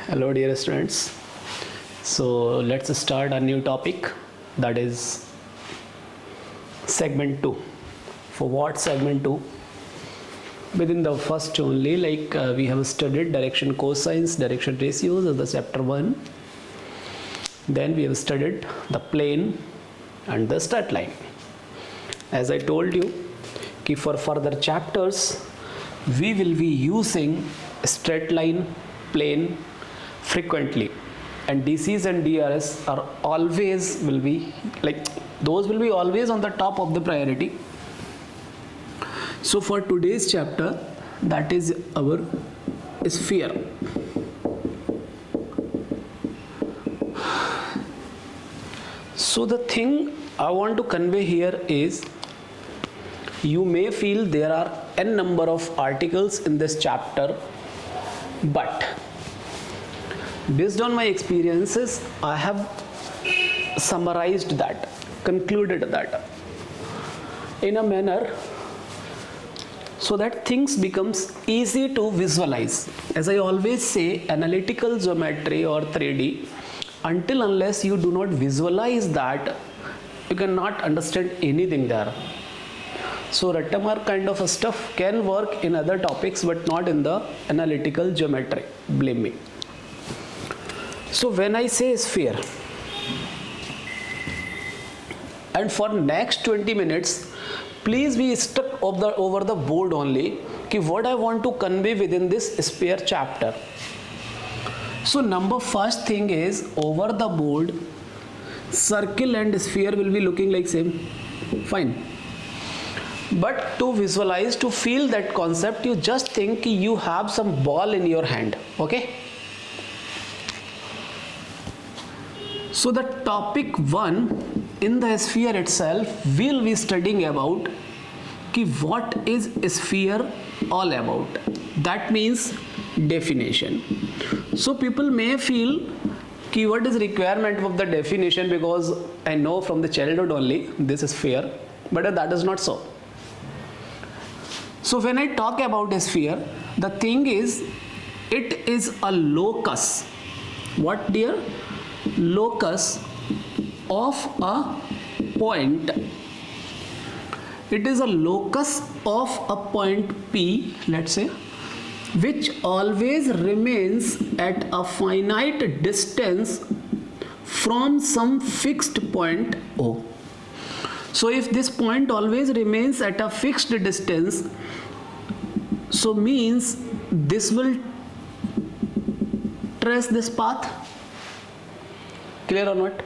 Hello dear students. So let's start a new topic, that is segment 2. For what segment 2? Within the first only, we have studied direction cosines, direction ratios as the chapter 1. Then we have studied the plane and the straight line. As I told you, for further chapters we will be using straight line, plane frequently, and DCs and DRS are always will be always on the top of the priority. So for today's chapter, that is our sphere. So the thing I want to convey here is, you may feel there are n number of articles in this chapter, but based on my experiences, I have summarized that, concluded that in a manner so that things becomes easy to visualize. As I always say, analytical geometry or 3D, until unless you do not visualize that, you cannot understand anything there. So Rattamar kind of a stuff can work in other topics, but not in the analytical geometry, believe me. So when I say sphere, and for next 20 minutes, please be stuck over the board only, what I want to convey within this sphere chapter. So first thing is, over the board, circle and sphere will be looking like same, fine. But to visualize, to feel that concept, you just think you have some ball in your hand, okay? So the topic 1 in the sphere itself, we'll be studying about what is sphere all about. That means definition. So people may feel what is requirement of the definition, because I know from the childhood only this is sphere, but that is not so. So when I talk about a sphere, the thing is, it is a locus. What dear? Locus of a point. It is a locus of a point P, let's say, which always remains at a finite distance from some fixed point O. So if this point always remains at a fixed distance, so means this will trace this path. Clear or not?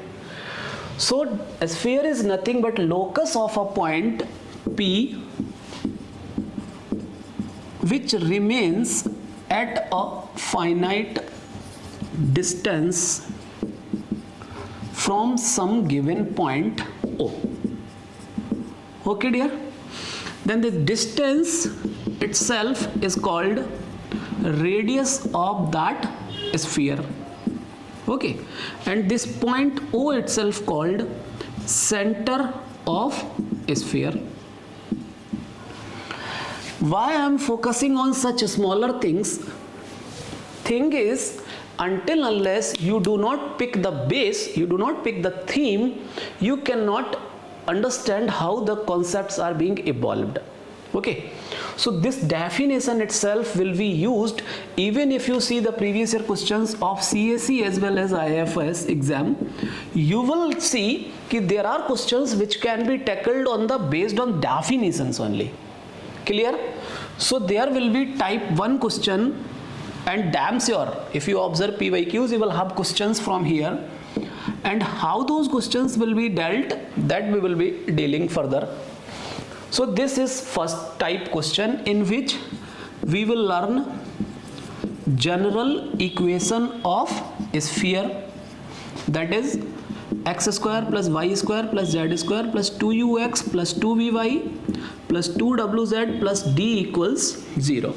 So a sphere is nothing but locus of a point P which remains at a finite distance from some given point O. Okay dear? Then the distance itself is called radius of that sphere. Okay, and this point O itself called center of sphere. Why I am focusing on such smaller things? Thing is, until unless you do not pick the base, you do not pick the theme, you cannot understand how the concepts are being evolved. Okay, so this definition itself will be used even if you see the previous year questions of CAC as well as IFS exam. You will see that there are questions which can be tackled based on definitions only. Clear? So there will be type 1 question, and damn sure if you observe PYQs, you will have questions from here, and how those questions will be dealt, that we will be dealing further. So this is first type question, in which we will learn general equation of a sphere, that is x square plus y square plus z square plus 2ux plus 2vy plus 2wz plus d equals 0.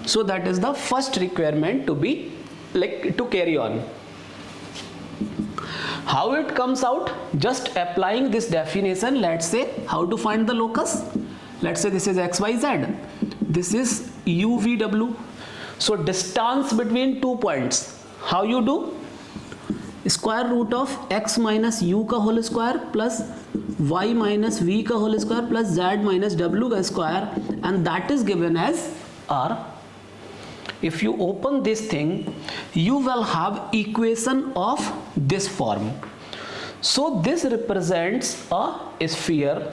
So that is the first requirement to carry on. How it comes out? Just applying this definition. Let's say how to find the locus. Let's say this is xyz, this is uvw. So distance between 2 points, how you do? Square root of x minus u का whole square plus y minus v का whole square plus z minus w का square, and that is given as r. If you open this thing, you will have equation of this form. So this represents a sphere.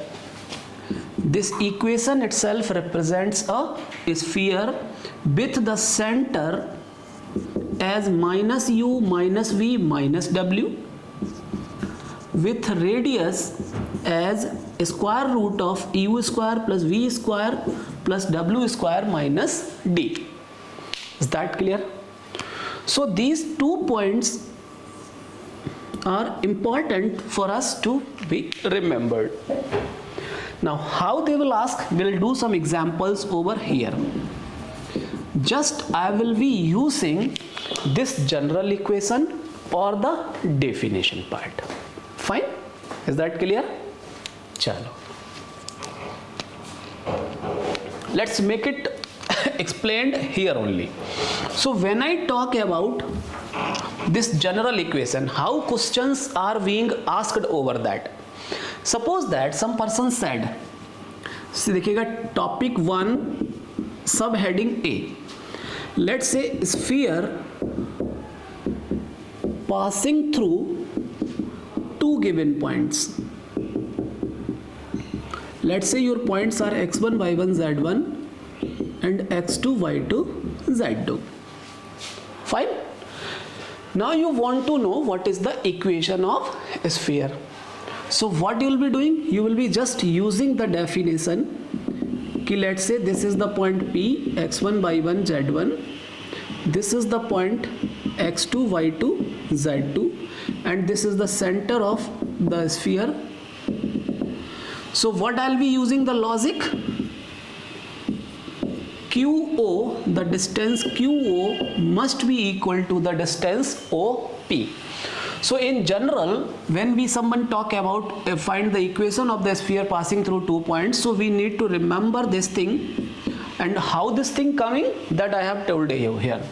This equation itself represents a sphere with the center as minus u minus v minus w, with radius as square root of u square plus v square plus w square minus d. Is that clear? So these 2 points are important for us to be remembered. Now how they will ask, we'll do some examples over here. Just I will be using this general equation or the definition part. Fine? Is that clear? Chalo. Let's make it explained here only. So when I talk about this general equation, how questions are being asked over that? Suppose that some person said, see देखिएगा topic 1 subheading A. Let's say sphere passing through 2 given points. Let's say your points are x1, y1, z1 and x2, y2, z2. Fine. Now you want to know what is the equation of a sphere. So what you will be doing? You will be just using the definition. Let's say this is the point P, x1, y1, z1. This is the point x2, y2, z2, and this is the center of the sphere. So what I'll be using the logic? QO, the distance QO must be equal to the distance OP. So in general, when someone talk about find the equation of the sphere passing through 2 points, so we need to remember this thing, and how this thing coming, that I have told you here.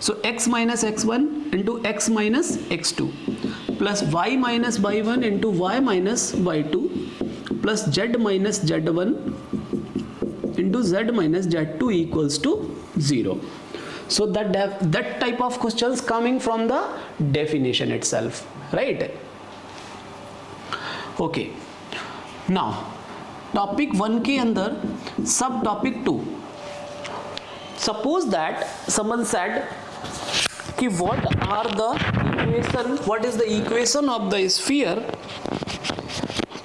So x minus x1 into x minus x2 plus y minus y1 into y minus y2 plus z minus z1 into z minus z2 equals to 0. So that type of questions coming from the definition itself, right? Okay. Now topic 1 के अंदर सब topic 2. Suppose that someone said कि what is the equation of the sphere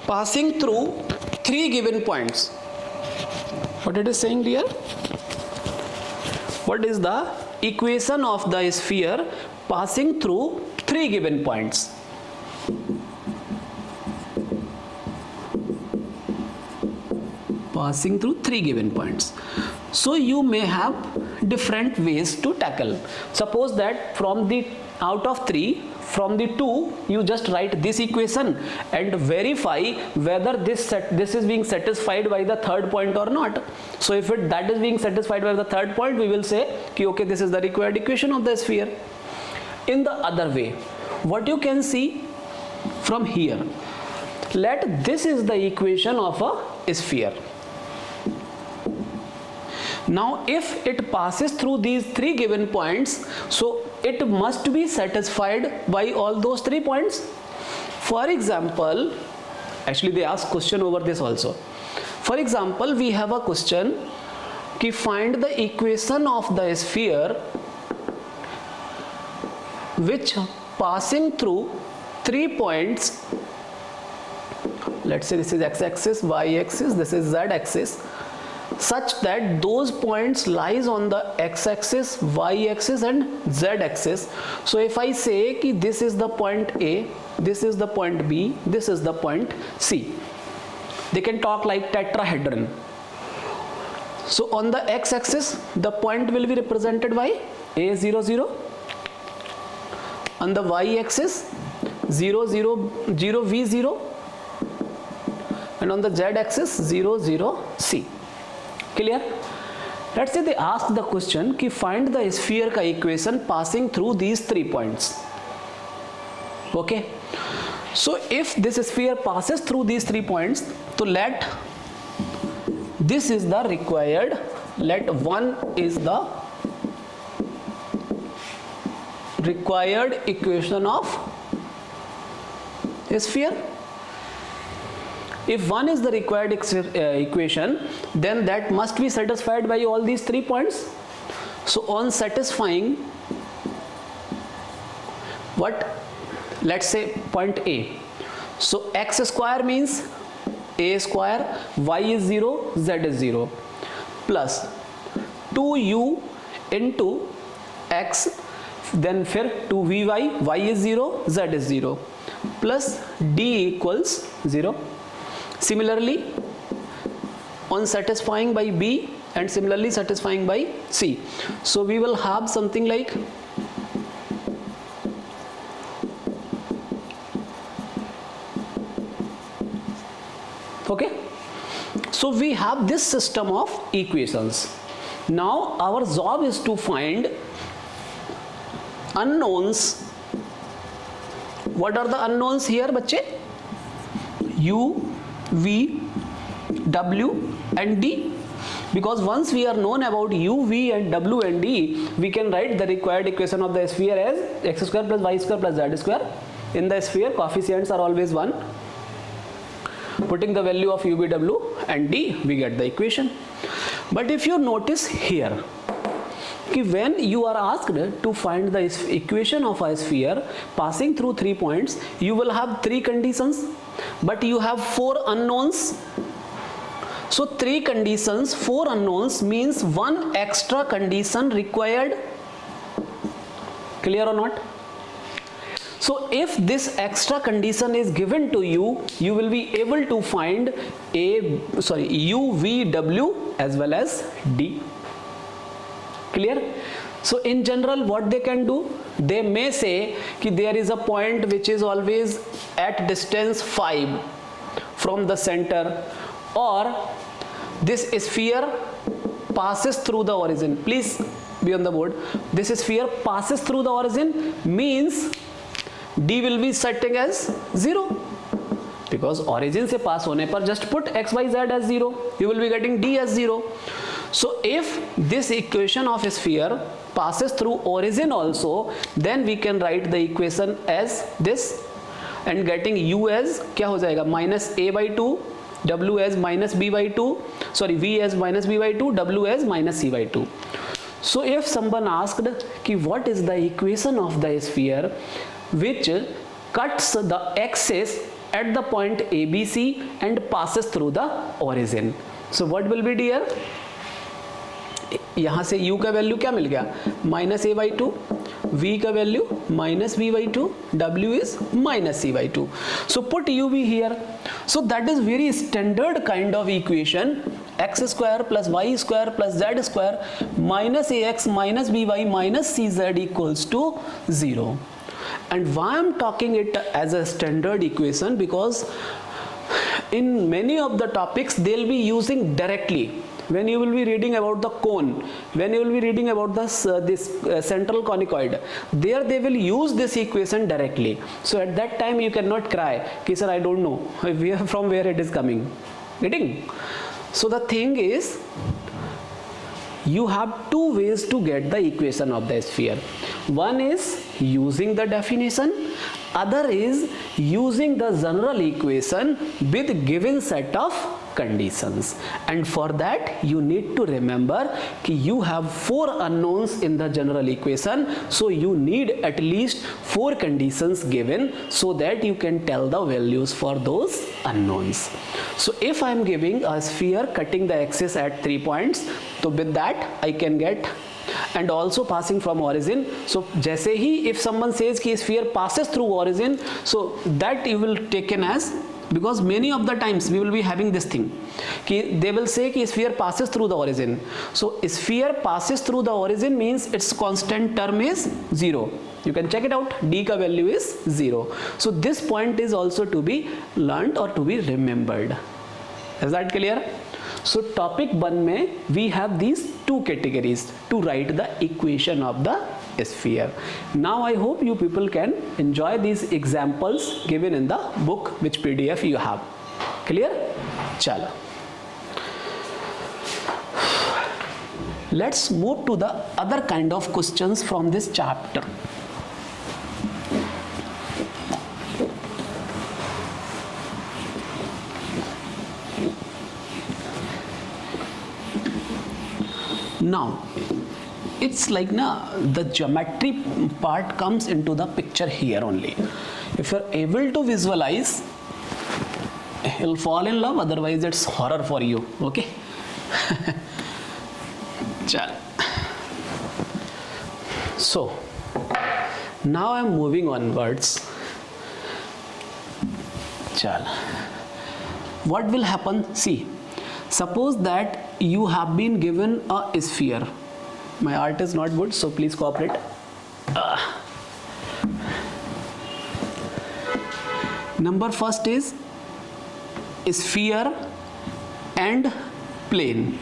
passing through 3 given points. What it is saying here? What is the equation of the sphere passing through 3 given points? Passing through 3 given points. So you may have different ways to tackle. Suppose that from the out of 3, from the 2 you just write this equation and verify whether this is being satisfied by the third point or not. So if that is being satisfied by the third point, we will say ki okay, this is the required equation of the sphere. In the other way, what you can see from here, let this is the equation of a sphere. Now if it passes through these 3 given points, so it must be satisfied by all those 3 points. For example, actually they ask question over this also. For example, we have a question कि find the equation of the sphere which passing through 3 points. Let's say this is x-axis, y-axis, this is z-axis, such that those points lies on the x-axis, y-axis and z-axis. So if I say कि this is the point A, this is the point B, this is the point C, they can talk like tetrahedron. So on the x-axis, the point will be represented by A0, 0. On the y-axis, 0, 0, 0, V0. And on the z-axis, 0, 0, C. Clear? Let's say they ask the question कि find the sphere का equation passing through these 3 points. Okay, so if this sphere passes through these 3 points, so let this is the required, let 1 is the required equation of a sphere. If 1 is the required equation, then that must be satisfied by all these 3 points. So on satisfying what, let's say point A, so x square means a square, y is 0, z is 0, plus 2u into x, then फिर 2vy, y is 0, z is 0, plus d equals 0. Similarly on satisfying by B and similarly satisfying by C, so we will have something like okay. So we have this system of equations. Now our job is to find unknowns. What are the unknowns here बच्चे? U, V, W and D. Because once we are known about U, V and W and D, we can write the required equation of the sphere as x square plus y square plus z square. In the sphere coefficients are always 1. Putting the value of U, V, W and D, we get the equation. But if you notice here, when you are asked to find the equation of a sphere passing through 3 points, you will have 3 conditions, but you have 4 unknowns. So 3 conditions, 4 unknowns means 1 extra condition required. Clear or not? So if this extra condition is given to you, you will be able to find U, V, W as well as D. Clear? So in general what they can do, they may say कि there is a point which is always at distance 5 from the center, or this sphere passes through the origin. Please be on the board. This sphere passes through the origin means D will be setting as 0, because origin से pass होने पर just put x, y, z as 0, you will be getting D as 0. So if this equation of a sphere passes through origin also, then we can write the equation as this and getting U as क्या हो जाएगा, minus a by 2, W as minus b by 2, sorry V as minus b by 2, W as minus c by 2. So if someone asked कि what is the equation of the sphere which cuts the axis at the point ABC and passes through the origin, so what will be dear? यहाँ से u का value क्या मिल गया, minus a by 2, v का value minus b by 2, w is minus c by 2. So put uv here. So that is very standard kind of equation, x square plus y square plus z square minus ax minus by minus cz equals to 0. And why I am talking it as a standard equation, because in many of the topics they will be using directly. When you will be reading about the cone, when you will be reading about this central conicoid, there they will use this equation directly. So at that time you cannot cry कि sir I don't know from where it is coming. Getting? So the thing is, you have 2 ways to get the equation of the sphere. One is using the definition, other is using the general equation with given set of conditions. And for that you need to remember कि you have 4 unknowns in the general equation, so you need at least 4 conditions given so that you can tell the values for those unknowns. So if I am giving a sphere cutting the axis at 3 points, so with that I can get, and also passing from origin. So जैसे ही if someone says कि sphere passes through origin, so that you will taken as, because many of the times we will be having this thing कि they will say कि sphere passes through the origin. So sphere passes through the origin means its constant term is 0. You can check it out, D का value is 0. So this point is also to be learnt or to be remembered. Is that clear? So topic 1 में we have these two categories to write the equation of the sphere. Now I hope you people can enjoy these examples given in the book which PDF you have. Clear? Chalo. Let's move to the other kind of questions from this chapter. Now it's like the geometry part comes into the picture here only. If you're able to visualize, you'll fall in love, otherwise it's horror for you. Okay. Chal. So now I'm moving onwards. Chal. What will happen? See, suppose that you have been given a sphere. My art is not good, so please cooperate. Number first is sphere and plane.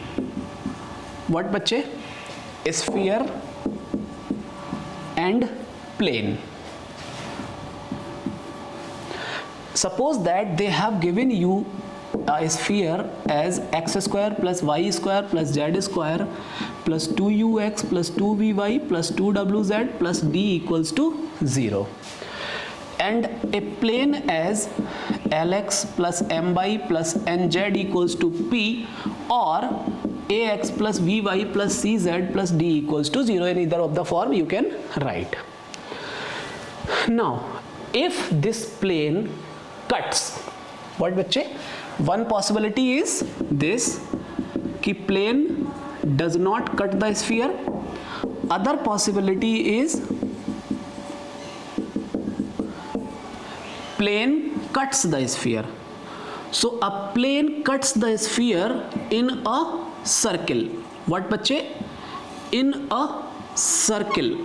What बच्चे? Sphere and plane. Suppose that they have given you a sphere as x square plus y square plus z square plus 2ux plus 2vy plus 2wz plus d equals to 0, and a plane as lx plus my plus nz equals to p, or ax plus vy plus cz plus d equals to 0. In either of the form you can write. Now if this plane cuts, what बच्चे? One possibility is this, कि plane does not cut the sphere. Other possibility is plane cuts the sphere. So a plane cuts the sphere in a circle. What बच्चे? In a circle.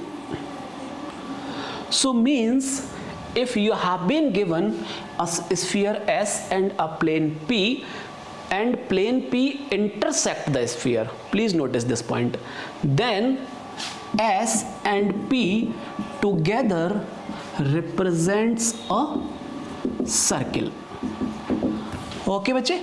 So means if you have been given a sphere S and a plane P, and plane P intersect the sphere, please notice this point, then S and P together represents a circle. Okay बच्चे?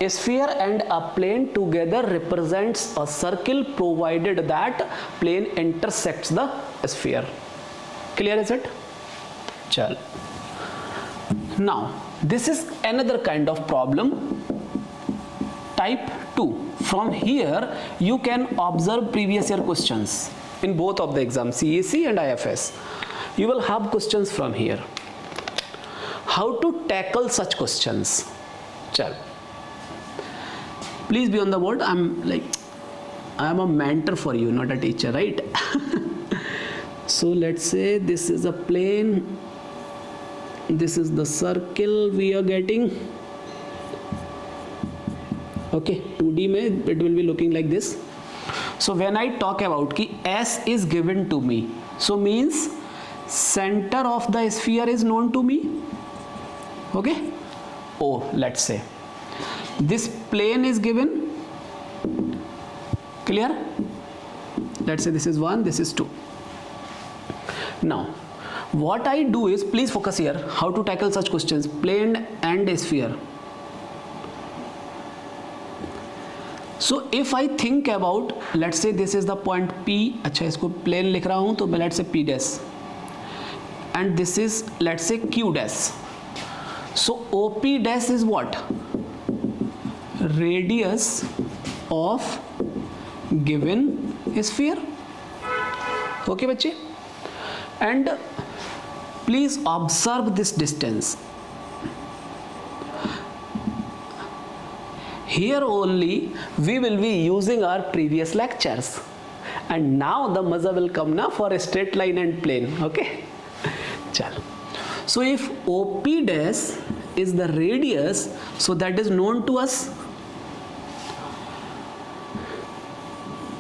A sphere and a plane together represents a circle provided that plane intersects the sphere. Clear is it? Chal. Now this is another kind of problem, type 2. From here you can observe previous year questions in both of the exams, CAC and IFS. You will have questions from here. How to tackle such questions? Chal. Please be on the board. I am a mentor for you, not a teacher, right? So let's say this is a plane, this is the circle we are getting. Okay, 2D mein it will be looking like this. So when I talk about ki S is given to me, so means center of the sphere is known to me. Okay, O, let's say this plane is given. Clear? Let's say this is 1, this is 2. Now what I do is, please focus here, how to tackle such questions, plane and sphere. So if I think about, let's say this is the point P, अच्छा इसको plane लिख रहा हूँ तो let's say P dash, and this is let's say Q dash. So OP dash is what? Radius of given sphere. Okay बच्चे? And please observe this distance. Here only we will be using our previous lectures, and now the maza will come now for a straight line and plane. Okay, chalo. So if OP dash is the radius, so that is known to us.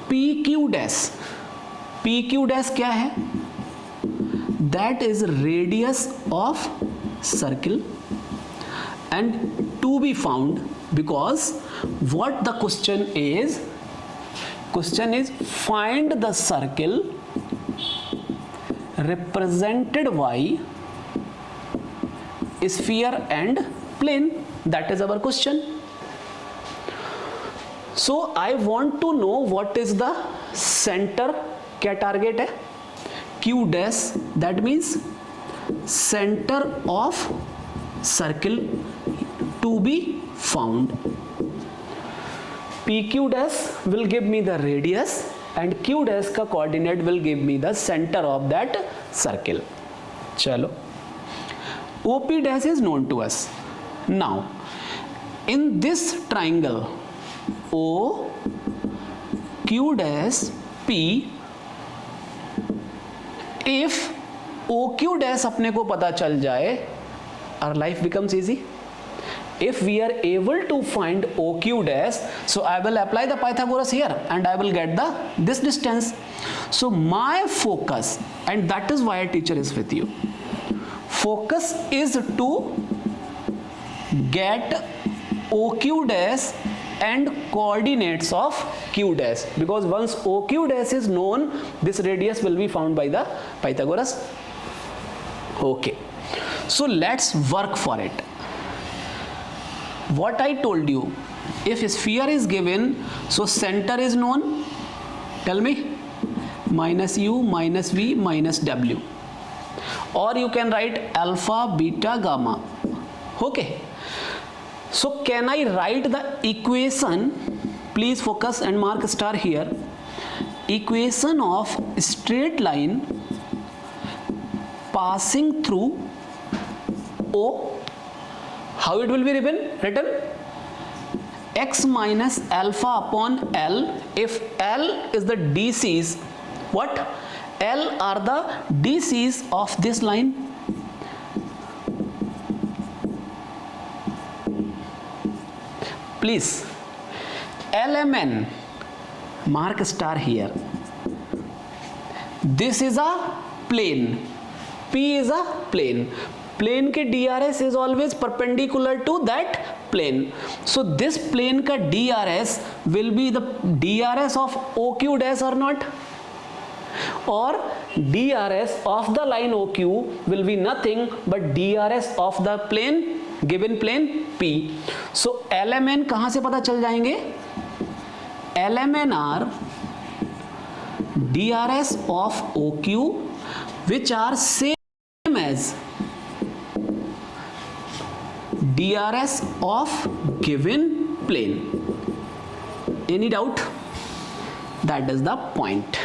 PQ dash, PQ dash क्या है? That is radius of circle, and to be found, because what the question is find the circle represented by sphere and plane. That is our question. So I want to know what is the center. क्या target है? Q dash, that means center of circle to be found. PQ dash will give me the radius and Q dash का coordinate will give me the center of that circle. चलो, OP dash is known to us. Now in this triangle O Q dash P, if OQ dash अपने को पता चल जाए, our life becomes easy. If we are able to find OQ dash, so I will apply the Pythagoras here and I will get this distance. So my focus, and that is why a teacher is with you, focus is to get OQ dash and coordinates of Q dash, because once OQ dash is known, this radius will be found by the Pythagoras. Okay, so let's work for it. What I told you, if sphere is given, so center is known. Tell me, minus u minus v minus w, or you can write alpha beta gamma. Okay, so can I write the equation? Please focus and mark star here. Equation of straight line passing through O. How it will be written? X minus alpha upon L. If L is the DCs, what? L are the DCs of this line. Please, LMN, mark star here. This is a plane. P is a plane. Plane के DRS is always perpendicular to that plane. So this plane का DRS will be the DRS of OQ dash or not? Or DRS of the line OQ will be nothing but DRS of the plane, given plane P. So LMN कहाँ से पता चल जाएंगे? LMN are DRS of OQ which are same as DRS of given plane. Any doubt? That is the point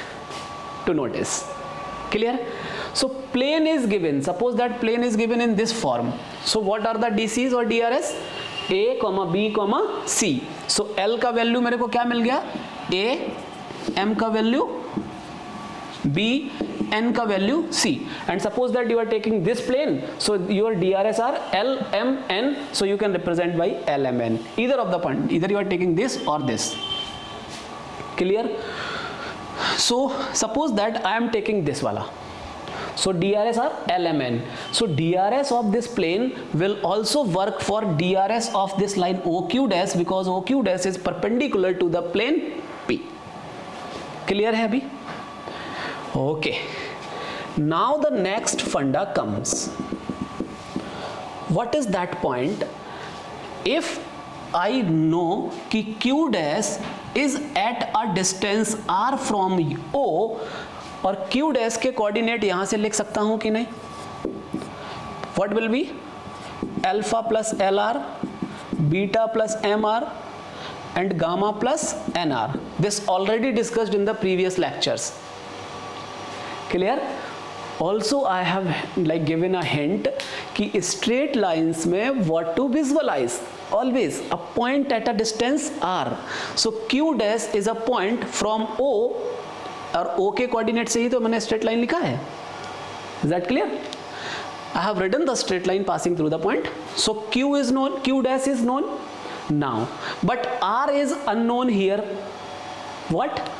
to notice. Clear? So plane is given. Suppose that plane is given in this form. So what are the DCs or DRS? A, B, C. So L का value मेरे को क्या मिल गया? A, M का value, B, N का value, C. And suppose that you are taking this plane, so your DRS are L, M, N, so you can represent by L, M, N. Either of the point, either you are taking this or this. Clear? So suppose that I am taking this wala. So DRS are L, M, N. So DRS of this plane will also work for DRS of this line OQ dash, because OQ dash is perpendicular to the plane P. Clear है अभी? Okay. Now the next funda comes. What is that point? If I know कि Q dash is at a distance R from O, और Q dash के coordinate यहाँ से लिख सकता हूँ कि नहीं? What will be? Alpha plus LR, beta plus MR and gamma plus NR. This already discussed in the previous lectures. Clear? Also I have like given a hint कि straight lines में what to visualize? Always a point at a distance R. So Q dash is a point from O, और O के coordinate से ही तो मैंने straight line लिखा है. Is that clear? I have written the straight line passing through the point. So Q is known, Q dash is known now, but R is unknown here. What?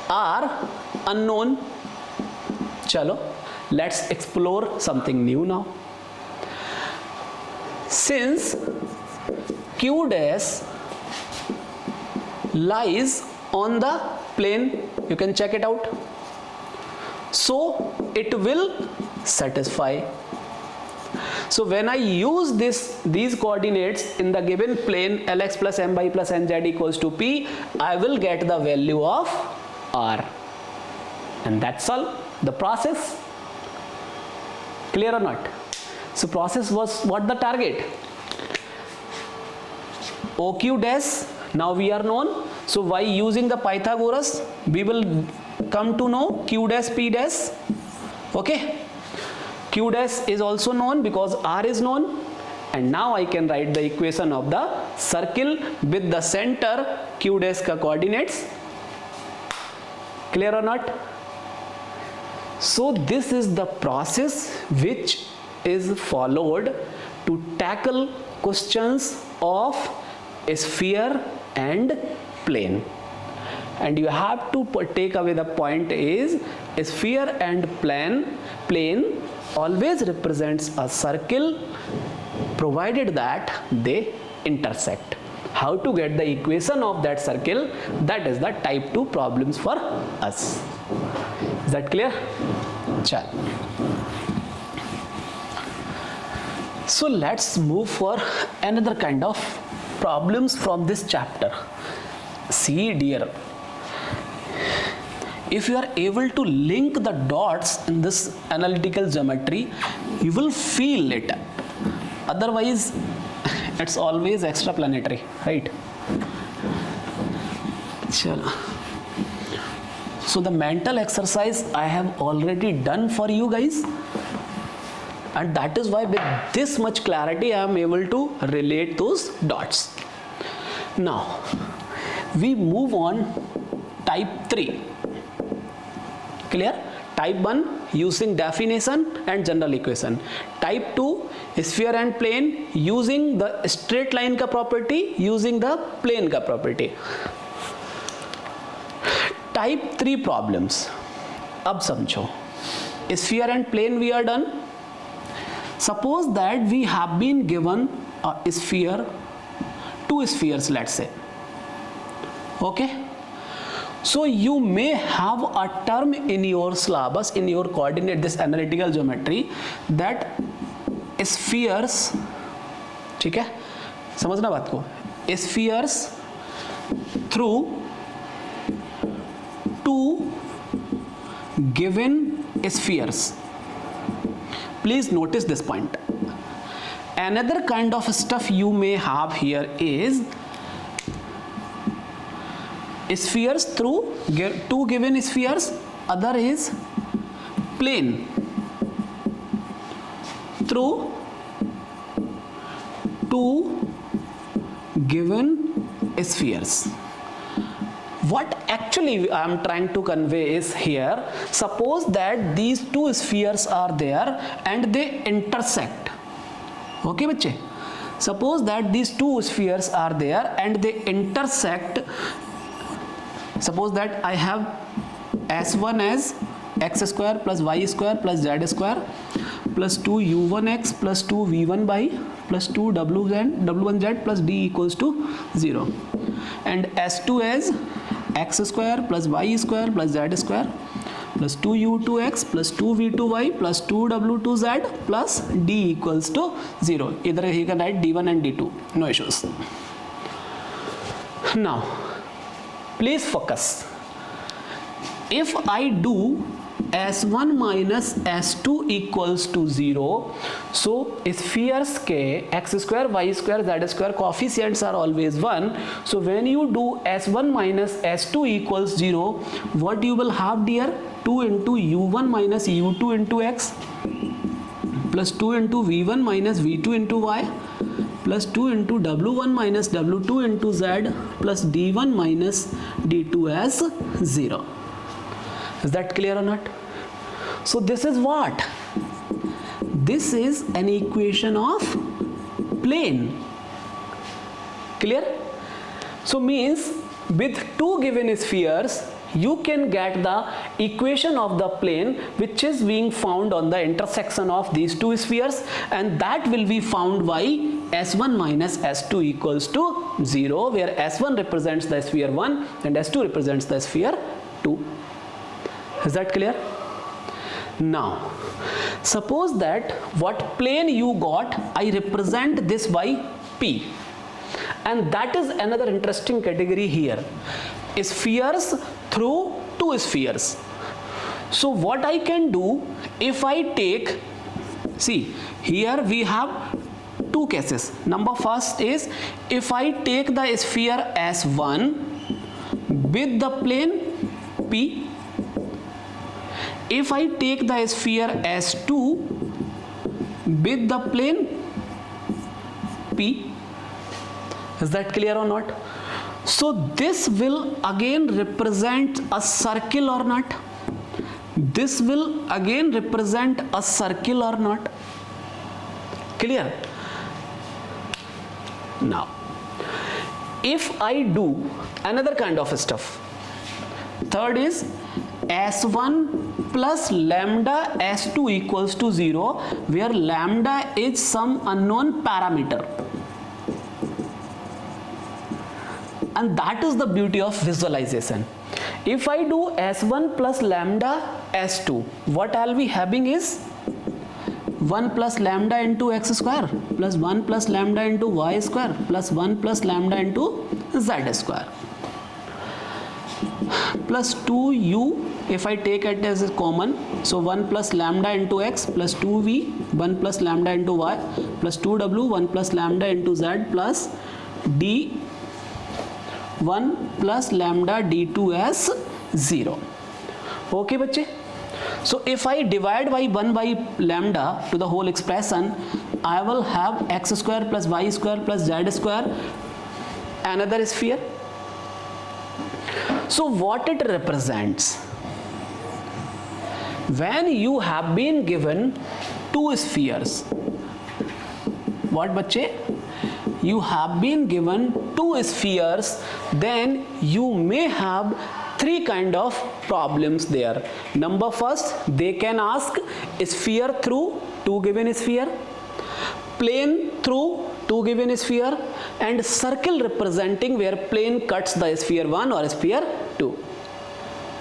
R unknown. चलो, let's explore something new now. Since Q dash lies on the plane. You can check it out. So it will satisfy. So when I use these coordinates in the given plane Lx plus My plus Nz equals to P, I will get the value of R. And that's all. The process. Clear or not? So process was what? The target. OQ dash, now we are known. So by using the Pythagoras, we will come to know Q dash P dash. Okay. Q dash is also known because R is known. And now I can write the equation of the circle with the center Q dash ka coordinates. Clear or not? So this is the process which is followed to tackle questions of a sphere and plane. And you have to take away the point is a sphere and plane always represents a circle provided that they intersect. How to get the equation of that circle, that is the type 2 problems for us. Is that clear? Chal. So let's move for another kind of problems from this chapter. See dear, if you are able to link the dots in this analytical geometry, you will feel it. Otherwise, it's always extraplanetary, right? Chala. So the mental exercise I have already done for you guys, and that is why with this much clarity I am able to relate those dots. Now we move on type 3. Clear? Type 1 using definition and general equation. Type 2 sphere and plane using the straight line ka property, using the plane ka property. Type 3 problems. अब समझो. Sphere and plane we are done. Suppose that we have been given a sphere, 2 spheres let's say. Okay. So you may have a term in your syllabus, in your coordinate, this analytical geometry, that spheres, ठीक है, समझना बात को, spheres through 2 given spheres. Please notice this point. Another kind of stuff you may have here is spheres through 2 given spheres, other is plane through 2 given spheres. What actually I am trying to convey is here, suppose that these 2 spheres are there and they intersect. Okay bachche, suppose that these 2 spheres are there and they intersect. Suppose that I have S1 as x square plus y square plus z square plus 2 u1x plus 2 v1y plus 2 w1z plus d equals to 0, and S2 as x square plus y square plus z square plus 2 u2x plus 2 v2y plus 2 w2z plus d equals to 0. Either he can write d1 and d2, no issues. Now please focus. If I do S1 minus S2 equals to 0, so spheres के x square, y square, z square coefficients are always 1. So when you do S1 minus S2 equals 0, what you will have dear? 2 into u1 minus u2 into x plus 2 into v1 minus v2 into y plus 2 into w1 minus w2 into z plus d1 minus d2 as 0. Is that clear or not? So this is what? This is an equation of plane. Clear? So means with 2 given spheres, you can get the equation of the plane which is being found on the intersection of these 2 spheres, and that will be found by S1 minus S2 equals to 0, where S1 represents the sphere 1 and S2 represents the sphere 2. Is that clear? Now, suppose that what plane you got, I represent this by P. And that is another interesting category here. Spheres through two spheres. So what I can do, if I take, see, here we have two cases. Number first is, if I take the sphere S1 with the plane P, if I take the sphere S2 with the plane P, is that clear or not? So this will again represent a circle or not? This will again represent a circle or not? Clear? Now, if I do another kind of stuff, third is S1 plus lambda S2 equals to 0, where lambda is some unknown parameter. And that is the beauty of visualization. If I do S1 plus lambda S2, what I'll be having is 1 plus lambda into x square plus 1 plus lambda into y square plus 1 plus lambda into z square plus 2u, if I take it as a common, so 1 plus lambda into x plus 2v, 1 plus lambda into y plus 2w, 1 plus lambda into z plus d 1 plus lambda d2 as 0. Okay बच्चे? So if I divide by 1 by lambda to the whole expression, I will have x square plus y square plus z square, another sphere. So what it represents? When you have been given two spheres, what बच्चे? You have been given two spheres, then you may have three kind of problems there. Number first, they can ask sphere through two given sphere, plane through two given sphere, and circle representing where plane cuts the sphere 1 or sphere 2.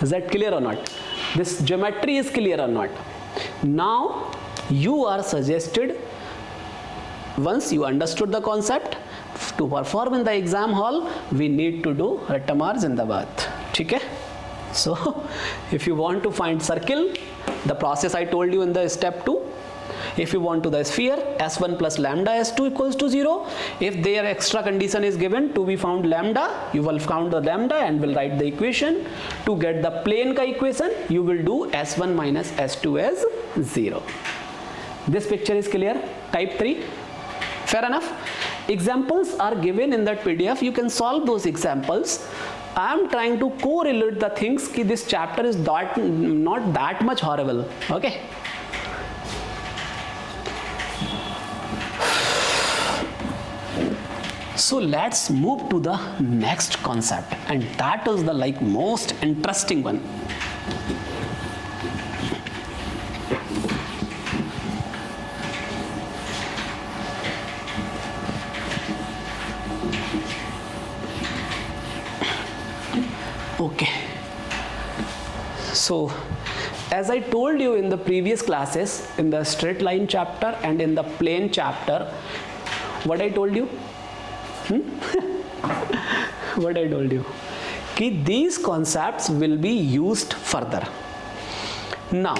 Is that clear or not? This geometry is clear or not? Now you are suggested, once you understood the concept, to perform in the exam hall, we need to do Rattamar Zindabad. Okay? So if you want to find circle, the process I told you in the step 2. If you want to the sphere, S1 plus lambda S2 equals to 0. If their extra condition is given to be found lambda, you will count the lambda and will write the equation. To get the plane ka equation, you will do S1 minus S2 as 0. This picture is clear? Type 3. Fair enough? Examples are given in that PDF. You can solve those examples. I am trying to correlate the things कि this chapter is not that much horrible. Okay? So let's move to the next concept, and that is the most interesting one. Okay, so as I told you in the previous classes, in the straight line chapter and in the plane chapter, what I told you? What I told you? Ki these concepts will be used further. Now,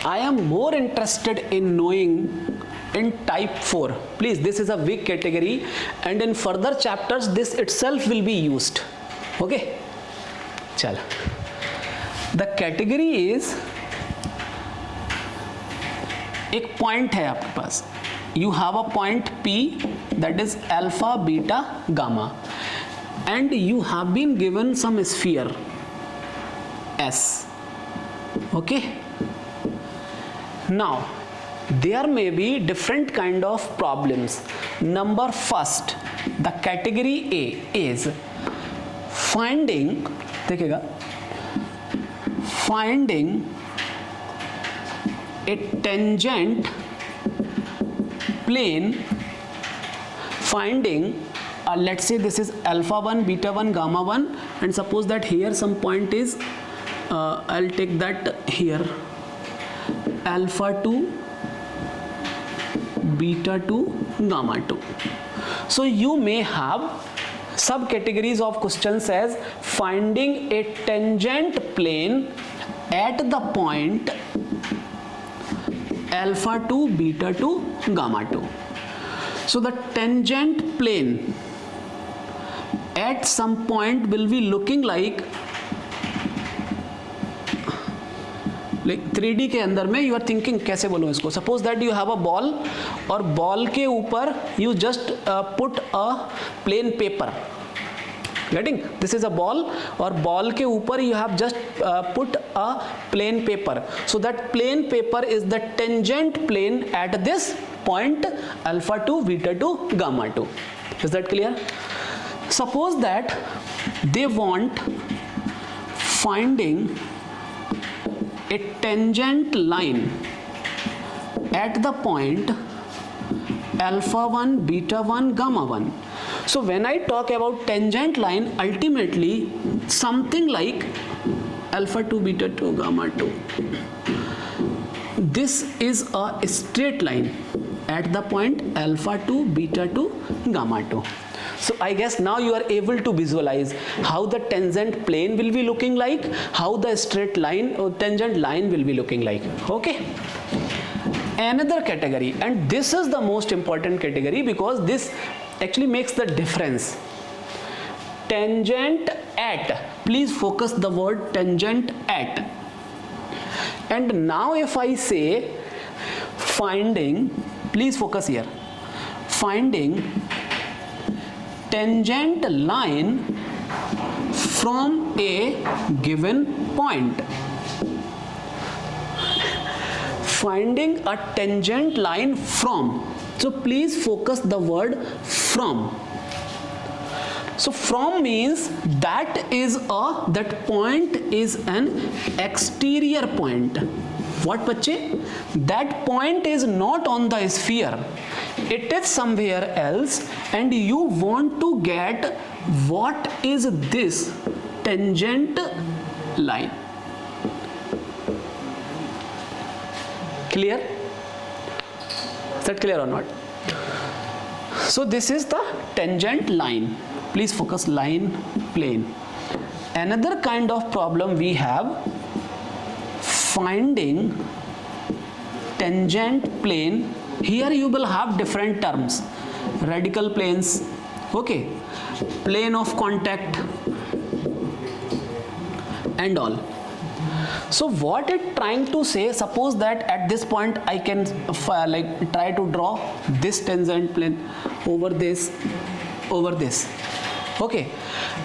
I am more interested in knowing in type 4. Please, this is a weak category, and in further chapters this itself will be used. Okay? Chalo. The category is, एक point है आपके पास. You have a point P, that is alpha, beta, gamma, and you have been given some sphere S. Okay? Now, there may be different kind of problems. Number first, the category A is finding, देखिएगा, finding a tangent plane finding let's say this is alpha 1, beta 1, gamma 1, and suppose that here some point is I'll take that here alpha 2, beta 2, gamma 2. So you may have subcategories of questions as finding a tangent plane at the point alpha 2, beta 2, gamma 2. So the tangent plane at some point will be looking like 3D के अंदर में you are thinking कैसे बोलूँ इसको. Suppose that you have a ball और ball के ऊपर you just put a plain paper. Getting? This is a ball और ball के ऊपर you have just put a plain paper. So that plain paper is the tangent plane at this point alpha 2, beta 2, gamma 2. Is that clear? Suppose that they want finding a tangent line at the point alpha 1, beta 1, gamma 1. So when I talk about tangent line, ultimately something like alpha 2, beta 2, gamma 2. This is a straight line at the point alpha 2, beta 2, gamma 2. So I guess now you are able to visualize how the tangent plane will be looking like, how the straight line or tangent line will be looking like. Okay. Another category, and this is the most important category because this actually makes the difference. Tangent at. Please focus the word tangent at. And now if I say finding, please focus here, finding tangent line from a given point. Finding a tangent line from. So please focus the word from. So from means that point is an exterior point. What बच्चे? That point is not on the sphere. It is somewhere else, and you want to get what is this tangent line. Clear? Is that clear or not? So this is the tangent line. Please focus line, plane. Another kind of problem we have, finding tangent plane. Here you will have different terms, radical planes, okay, plane of contact and all. So what it trying to say, suppose that at this point I can try to draw this tangent plane over this, okay,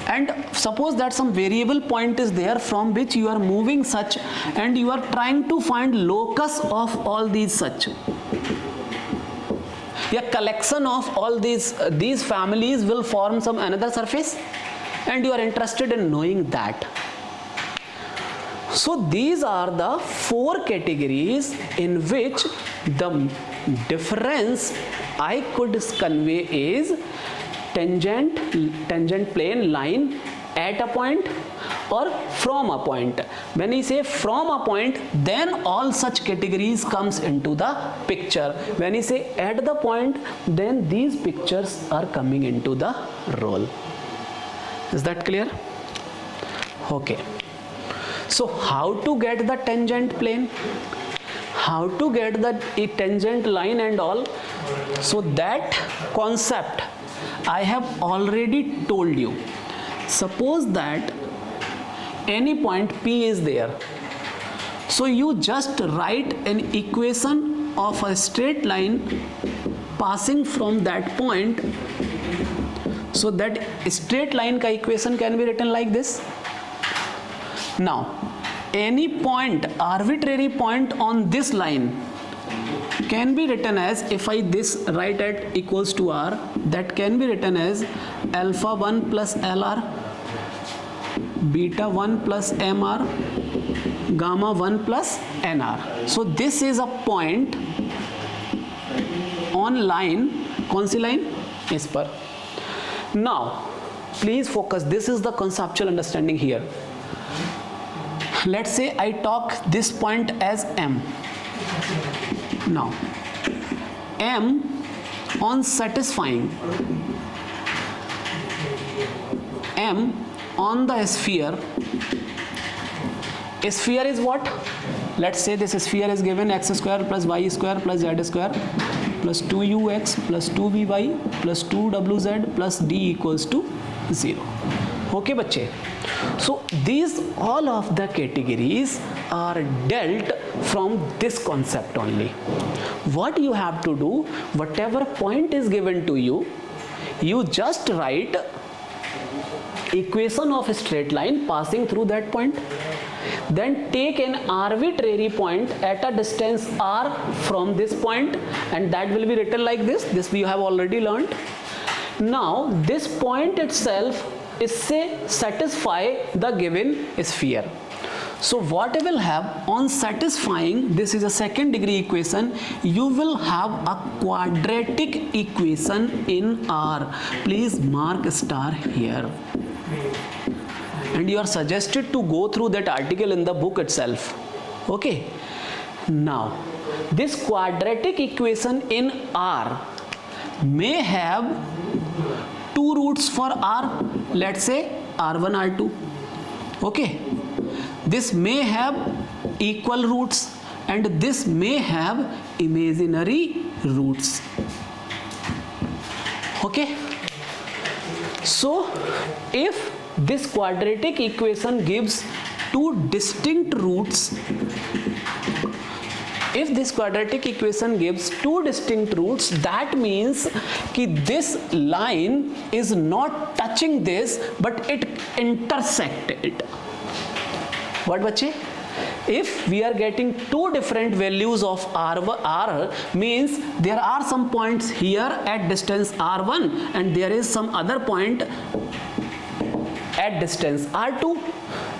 and suppose that some variable point is there from which you are moving such, and you are trying to find locus of all these such. A collection of all these families will form some another surface, and you are interested in knowing that. So these are the four categories in which the difference I could convey is tangent plane line at a point or from a point. When we say from a point, then all such categories comes into the picture. When we say at the point, then these pictures are coming into the role. Is that clear? Okay. So how to get the tangent plane? How to get the tangent line and all? So that concept I have already told you. Suppose that any point P is there. So you just write an equation of a straight line passing from that point. So that straight line ka equation can be written like this. Now, any point, arbitrary point on this line can be written as, if I this write at equals to R, that can be written as alpha 1 plus LR, beta 1 plus MR, gamma 1 plus NR. So this is a point on line, कौन सी line, इस पर. Now please focus, this is the conceptual understanding here. Let's say I talk this point as M. Now M on satisfying, M on the sphere. Sphere is what? Let's say this sphere is given x square plus y square plus z square plus 2ux plus 2vy plus 2wz plus d equals to 0. Okay बच्चे, so these all of the categories are dealt from this concept only. What you have to do, whatever point is given to you, you just write equation of a straight line passing through that point, then take an arbitrary point at a distance r from this point, and that will be written like this we have already learned. Now this point itself is say satisfy the given sphere. So what you will have on satisfying, this is a second degree equation, you will have a quadratic equation in R. Please mark star here. And you are suggested to go through that article in the book itself. Okay. Now this quadratic equation in R may have two roots for R. Let's say R1, R2. Okay. This may have equal roots and this may have imaginary roots. Okay. So if this quadratic equation gives two distinct roots, if this quadratic equation gives two distinct roots, that means that this line is not touching this but it intersects it. What bache? If we are getting two different values of R means there are some points here at distance R1 and there is some other point at distance R2.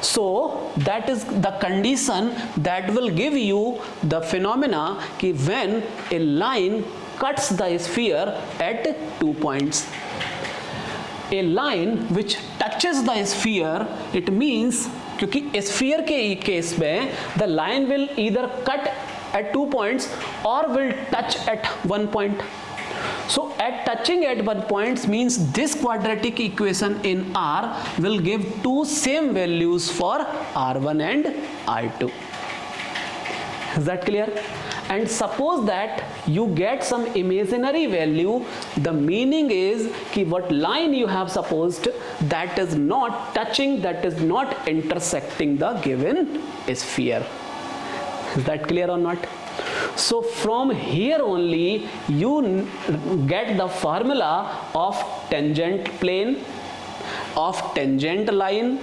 So that is the condition that will give you the phenomena कि when a line cuts the sphere at 2 points. A line which touches the sphere, it means क्योंकि sphere के case में the line will either cut at 2 points or will touch at 1 point. So at touching at 1 point means this quadratic equation in R will give two same values for R1 and R2. Is that clear? And suppose that you get some imaginary value, the meaning is कि what line you have supposed that is not touching, that is not intersecting the given sphere. Is that clear or not? So from here only you get the formula of tangent plane, of tangent line,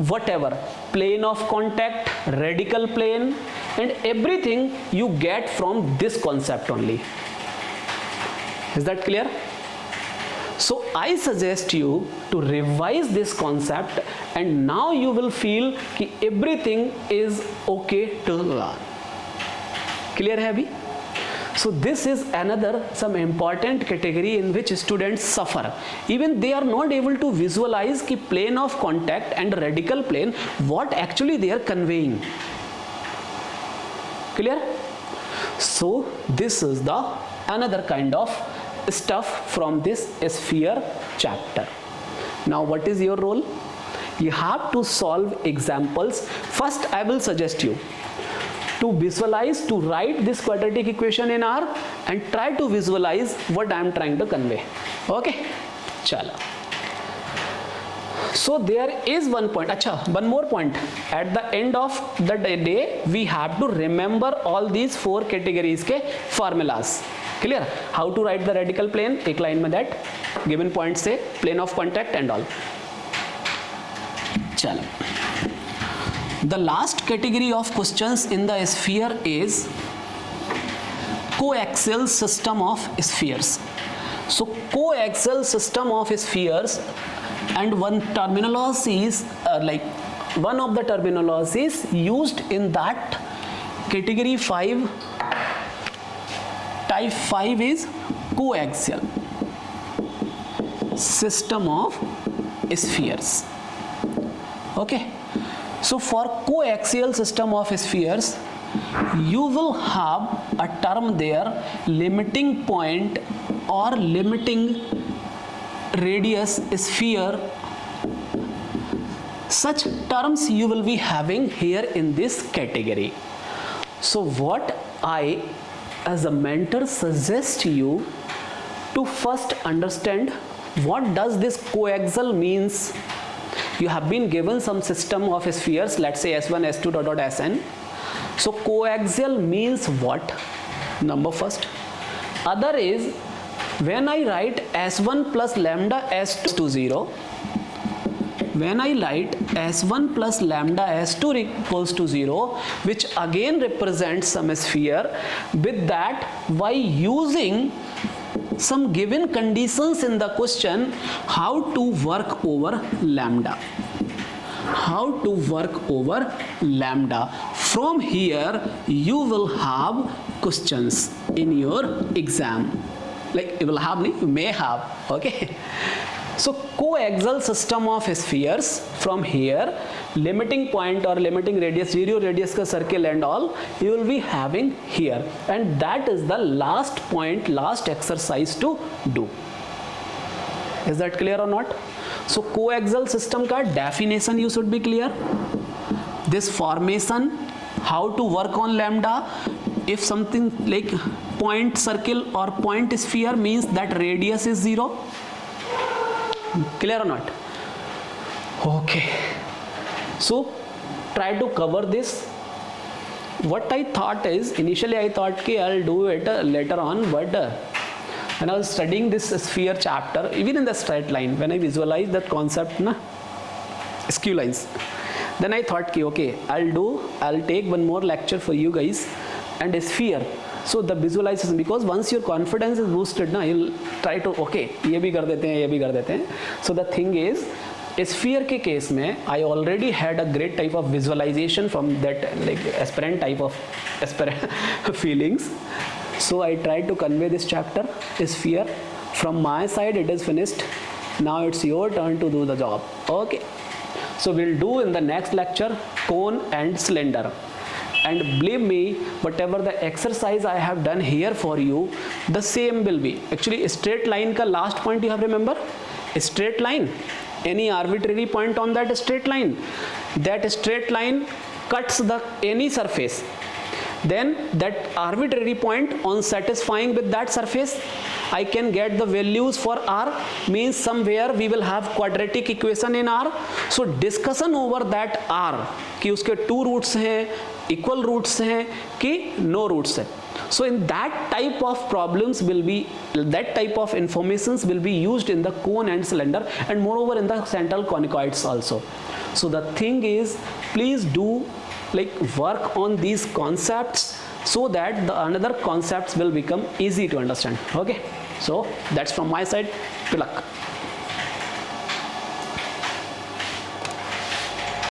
whatever, plane of contact, radical plane, and everything you get from this concept only. Is that clear? So I suggest you to revise this concept and now you will feel that everything is okay to learn. Clear है अभी? So this is another some important category in which students suffer. Even they are not able to visualize कि plane of contact and radical plane what actually they are conveying. Clear? So this is the another kind of stuff from this sphere chapter. Now what is your role? You have to solve examples. First I will suggest you to visualize, to write this quadratic equation in R and try to visualize what I am trying to convey. Okay? Chala. So there is one point, one more point. At the end of the day, we have to remember all these four categories के formulas. Clear? How to write the radical plane? एक line में that given point से plane of contact and all. चलो. The last category of questions in the sphere is coaxial system of spheres. So coaxial system of spheres, and one terminology is one of the terminologies used in that category 5 Type 5 is coaxial system of spheres. Okay, so for coaxial system of spheres, you will have a term there, limiting point or limiting radius sphere. Such terms you will be having here in this category. So what I as a mentor suggest you to first understand what does this coaxial means. You have been given some system of spheres, let's say S1, S2, Sn. So coaxial means what? Number first. Other is, when I write S1 plus lambda S2 to 0, when I write S1 plus lambda S2 equals to 0, which again represents some sphere, with that, by using some given conditions in the question, how to work over lambda. How to work over lambda. From here, you will have questions in your exam. Like you will have, you may have, okay. So coaxial system of spheres, from here, limiting point or limiting radius, 0 radius ka circle and all, you will be having here. And that is the last point, last exercise to do. Is that clear or not? So coaxial system ka definition you should be clear. This formation, how to work on lambda. If something like point circle or point sphere means that radius is 0. Clear or not? Okay. So try to cover this. What I thought is, initially I thought कि I'll do it later on, but when I was studying this sphere chapter, even in the straight line, when I visualized that concept, skew lines, then I thought कि okay, I'll take one more lecture for you guys and a sphere. So the visualization, because once your confidence is boosted, you'll try to okay, ये भी कर देते हैं, ये भी कर देते हैं. So the thing is, sphere के case में I already had a great type of visualization from that like aspirant type of feelings. So I tried to convey this chapter, sphere. From my side it is finished. Now it's your turn to do the job. Okay. So we'll do in the next lecture cone and cylinder. And believe me, whatever the exercise I have done here for you, the same will be. Actually, straight line ka last point you have remember? A straight line. Any arbitrary point on that straight line. That straight line cuts the any surface. Then that arbitrary point on satisfying with that surface, I can get the values for R, means somewhere we will have quadratic equation in R. So discussion over that R, कि उसके 2 roots हैं, equal roots हैं, कि no roots हैं. So in that type of problems will be, that type of informations will be used in the cone and cylinder, and moreover in the central conicoids also. So the thing is, please do like work on these concepts so that the another concepts will become easy to understand. Okay, so that's from my side. Good luck.